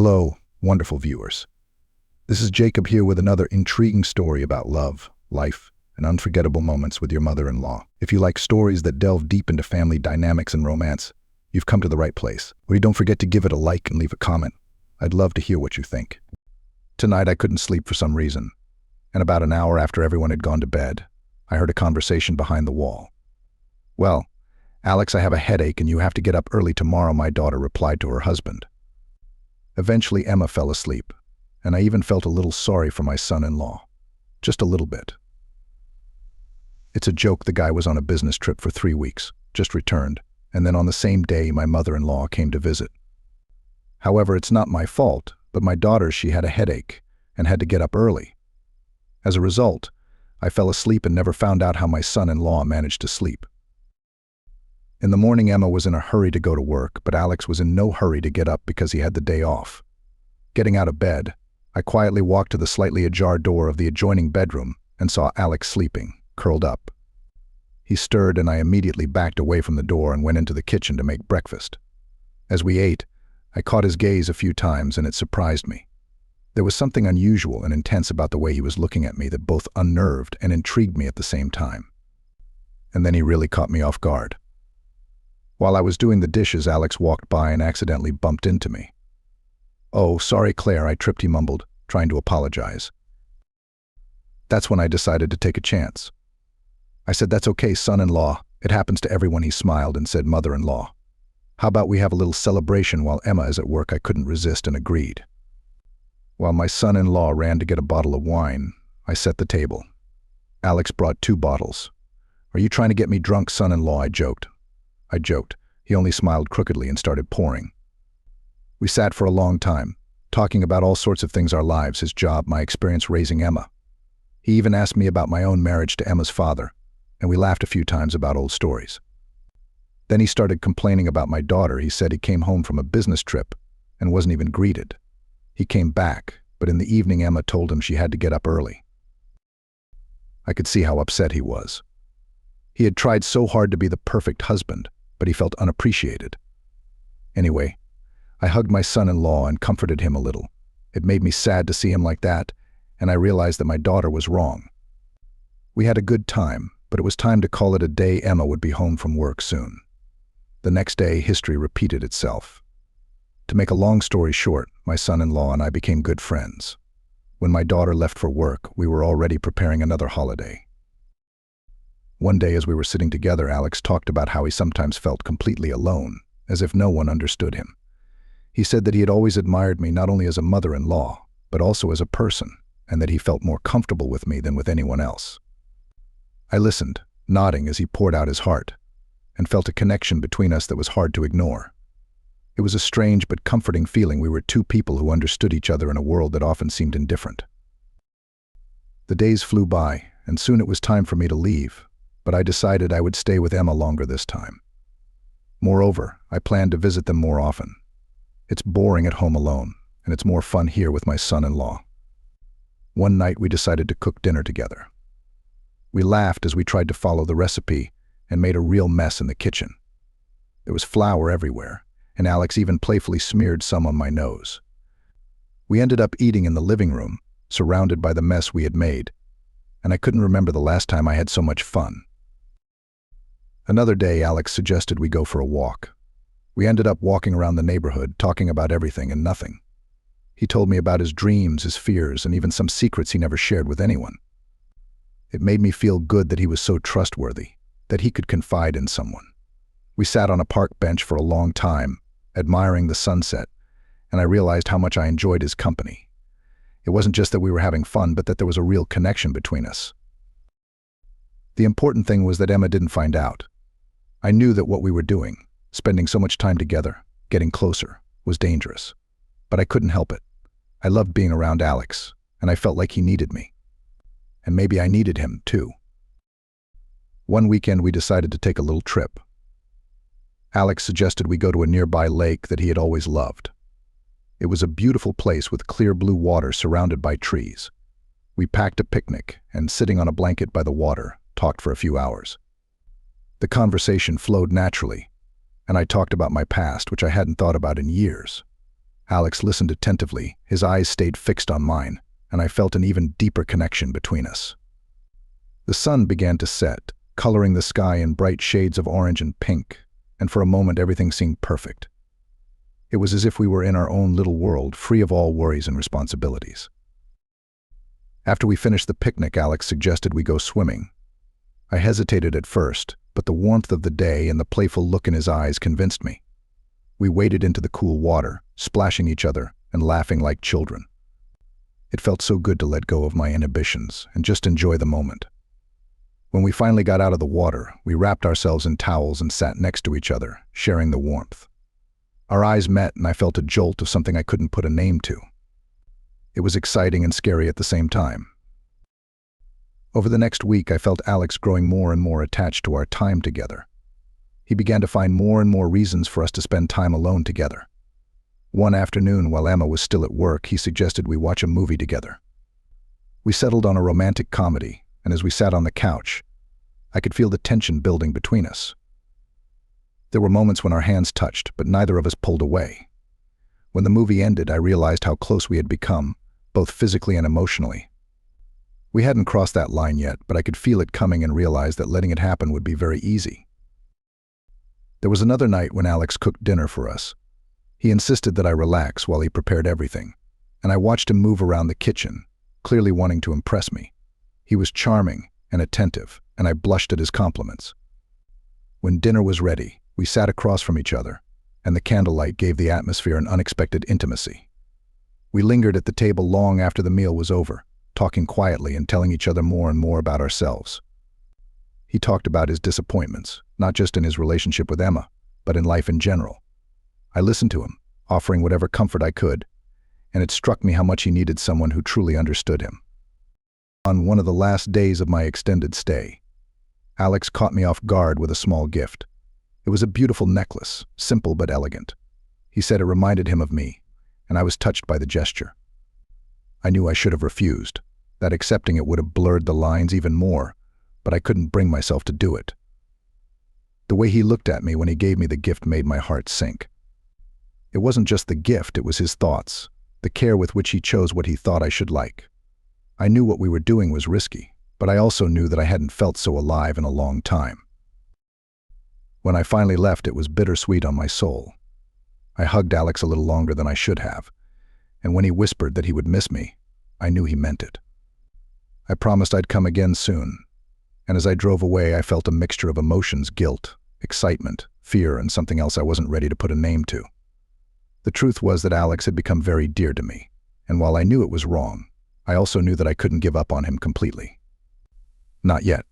Hello, wonderful viewers. This is Jacob here with another intriguing story about love, life, and unforgettable moments with your mother-in-law. If you like stories that delve deep into family dynamics and romance, you've come to the right place. Don't forget to give it a like and leave a comment. I'd love to hear what you think. Tonight I couldn't sleep for some reason, and about an hour after everyone had gone to bed, I heard a conversation behind the wall. "Well, Alex, I have a headache and you have to get up early tomorrow," my daughter replied to her husband. Eventually Emma fell asleep, and I even felt a little sorry for my son-in-law. Just a little bit. It's a joke the guy was on a business trip for 3 weeks, just returned, and then on the same day my mother-in-law came to visit. However, it's not my fault, but my daughter, she had a headache and had to get up early. As a result, I fell asleep and never found out how my son-in-law managed to sleep. In the morning, Emma was in a hurry to go to work, but Alex was in no hurry to get up because he had the day off. Getting out of bed, I quietly walked to the slightly ajar door of the adjoining bedroom and saw Alex sleeping, curled up. He stirred and I immediately backed away from the door and went into the kitchen to make breakfast. As we ate, I caught his gaze a few times and it surprised me. There was something unusual and intense about the way he was looking at me that both unnerved and intrigued me at the same time. And then he really caught me off guard. While I was doing the dishes, Alex walked by and accidentally bumped into me. "Oh, sorry, Claire," I tripped, he mumbled, trying to apologize. That's when I decided to take a chance. I said, "That's okay, son-in-law. It happens to everyone," he smiled and said, "Mother-in-law. How about we have a little celebration while Emma is at work?" I couldn't resist and agreed. While my son-in-law ran to get a bottle of wine, I set the table. Alex brought 2 bottles. "Are you trying to get me drunk, son-in-law?" I joked. He only smiled crookedly and started pouring. We sat for a long time, talking about all sorts of things: our lives, his job, my experience raising Emma. He even asked me about my own marriage to Emma's father, and we laughed a few times about old stories. Then he started complaining about my daughter. He said he came home from a business trip and wasn't even greeted. He came back, but in the evening Emma told him she had to get up early. I could see how upset he was. He had tried so hard to be the perfect husband, but he felt unappreciated. Anyway, I hugged my son-in-law and comforted him a little. It made me sad to see him like that, and I realized that my daughter was wrong. We had a good time, but it was time to call it a day. Emma would be home from work soon. The next day, history repeated itself. To make a long story short, my son-in-law and I became good friends. When my daughter left for work, we were already preparing another holiday. One day, as we were sitting together, Alex talked about how he sometimes felt completely alone, as if no one understood him. He said that he had always admired me not only as a mother-in-law, but also as a person, and that he felt more comfortable with me than with anyone else. I listened, nodding as he poured out his heart, and felt a connection between us that was hard to ignore. It was a strange but comforting feeling. We were 2 people who understood each other in a world that often seemed indifferent. The days flew by, and soon it was time for me to leave, but I decided I would stay with Emma longer this time. Moreover, I planned to visit them more often. It's boring at home alone, and it's more fun here with my son-in-law. One night we decided to cook dinner together. We laughed as we tried to follow the recipe and made a real mess in the kitchen. There was flour everywhere, and Alex even playfully smeared some on my nose. We ended up eating in the living room, surrounded by the mess we had made, and I couldn't remember the last time I had so much fun. Another day, Alex suggested we go for a walk. We ended up walking around the neighborhood, talking about everything and nothing. He told me about his dreams, his fears, and even some secrets he never shared with anyone. It made me feel good that he was so trustworthy, that he could confide in someone. We sat on a park bench for a long time, admiring the sunset, and I realized how much I enjoyed his company. It wasn't just that we were having fun, but that there was a real connection between us. The important thing was that Emma didn't find out. I knew that what we were doing, spending so much time together, getting closer, was dangerous. But I couldn't help it. I loved being around Alex, and I felt like he needed me. And maybe I needed him, too. One weekend, we decided to take a little trip. Alex suggested we go to a nearby lake that he had always loved. It was a beautiful place with clear blue water surrounded by trees. We packed a picnic and, sitting on a blanket by the water, talked for a few hours. The conversation flowed naturally, and I talked about my past, which I hadn't thought about in years. Alex listened attentively, his eyes stayed fixed on mine, and I felt an even deeper connection between us. The sun began to set, coloring the sky in bright shades of orange and pink, and for a moment everything seemed perfect. It was as if we were in our own little world, free of all worries and responsibilities. After we finished the picnic, Alex suggested we go swimming. I hesitated at first, but the warmth of the day and the playful look in his eyes convinced me. We waded into the cool water, splashing each other and laughing like children. It felt so good to let go of my inhibitions and just enjoy the moment. When we finally got out of the water, we wrapped ourselves in towels and sat next to each other, sharing the warmth. Our eyes met and I felt a jolt of something I couldn't put a name to. It was exciting and scary at the same time. Over the next week, I felt Alex growing more and more attached to our time together. He began to find more and more reasons for us to spend time alone together. One afternoon, while Emma was still at work, he suggested we watch a movie together. We settled on a romantic comedy, and as we sat on the couch, I could feel the tension building between us. There were moments when our hands touched, but neither of us pulled away. When the movie ended, I realized how close we had become, both physically and emotionally. We hadn't crossed that line yet, but I could feel it coming and realized that letting it happen would be very easy. There was another night when Alex cooked dinner for us. He insisted that I relax while he prepared everything, and I watched him move around the kitchen, clearly wanting to impress me. He was charming and attentive, and I blushed at his compliments. When dinner was ready, we sat across from each other, and the candlelight gave the atmosphere an unexpected intimacy. We lingered at the table long after the meal was over, talking quietly and telling each other more and more about ourselves. He talked about his disappointments, not just in his relationship with Emma, but in life in general. I listened to him, offering whatever comfort I could, and it struck me how much he needed someone who truly understood him. On one of the last days of my extended stay, Alex caught me off guard with a small gift. It was a beautiful necklace, simple but elegant. He said it reminded him of me, and I was touched by the gesture. I knew I should have refused, that accepting it would have blurred the lines even more, but I couldn't bring myself to do it. The way he looked at me when he gave me the gift made my heart sink. It wasn't just the gift, it was his thoughts, the care with which he chose what he thought I should like. I knew what we were doing was risky, but I also knew that I hadn't felt so alive in a long time. When I finally left, it was bittersweet on my soul. I hugged Alex a little longer than I should have, and when he whispered that he would miss me, I knew he meant it. I promised I'd come again soon, and as I drove away, I felt a mixture of emotions: guilt, excitement, fear, and something else I wasn't ready to put a name to. The truth was that Alex had become very dear to me, and while I knew it was wrong, I also knew that I couldn't give up on him completely. Not yet.